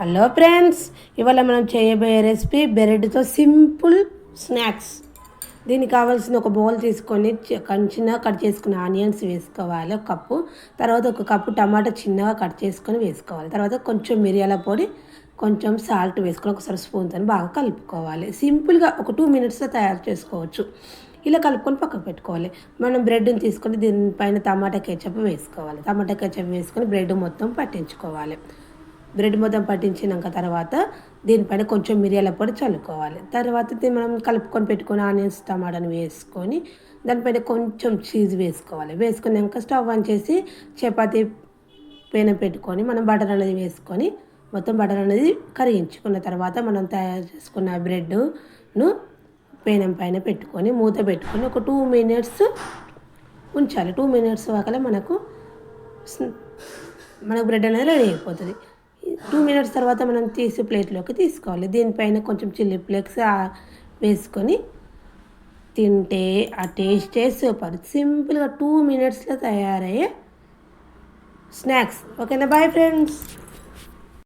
Hello friends, ఇవాళ మనం చేయబోయే రెసిపీ బ్రెడ్తో సింపుల్ స్నాక్స్. దీనికి కావాల్సిన ఒక బౌల్ తీసుకొని చిన్నగా కట్ చేసుకున్న ఆనియన్స్ వేసుకోవాలి ఒక కప్పు. తర్వాత ఒక కప్పు టమాటా చిన్నగా కట్ చేసుకొని వేసుకోవాలి. తర్వాత కొంచెం మిరియాల పొడి, కొంచెం సాల్ట్ వేసుకొని ఒకసారి స్పూన్తో బాగా కలుపుకోవాలి. సింపుల్గా ఒక 2 మినిట్స్లో తయారు చేసుకోవచ్చు. ఇలా కలుపుకొని పక్కకు పెట్టుకోవాలి. మనం బ్రెడ్ని తీసుకొని దీనిపైన టమాటా కెచప్ వేసుకోవాలి. టమాటా కెచప్ వేసుకొని బ్రెడ్ మొత్తం పట్టించుకోవాలి. బ్రెడ్ మొత్తం పట్టించినాక తర్వాత దీనిపైన కొంచెం మిరియాల పొడి చల్లుకోవాలి. తర్వాత మనం కలుపుకొని పెట్టుకొని ఆనియన్స్ టమాటాను వేసుకొని దానిపైన కొంచెం చీజ్ వేసుకోవాలి. వేసుకున్నాక స్టవ్ ఆన్ చేసి చపాతీ పెనం పెట్టుకొని మనం బటర్ అనేది వేసుకొని మొత్తం బటర్ అనేది కరిగించుకున్న తర్వాత మనం తయారు చేసుకున్న బ్రెడ్ను పెనం పైన పెట్టుకొని మూత పెట్టుకొని ఒక 2 మినిట్స్ ఉంచాలి. 2 మినిట్స్ దాకా మనకు బ్రెడ్ అనేది రెడీ అయిపోతుంది. 2 మినిట్స్ తర్వాత మనం తీసి ప్లేట్లోకి తీసుకోవాలి. దీనిపైన కొంచెం చిల్లీ ఫ్లేక్స్ వేసుకొని తింటే ఆ టేస్టే సూపర్. సింపుల్గా 2 మినిట్స్లో తయారయ్యే స్నాక్స్. ఓకేనా? Bye friends.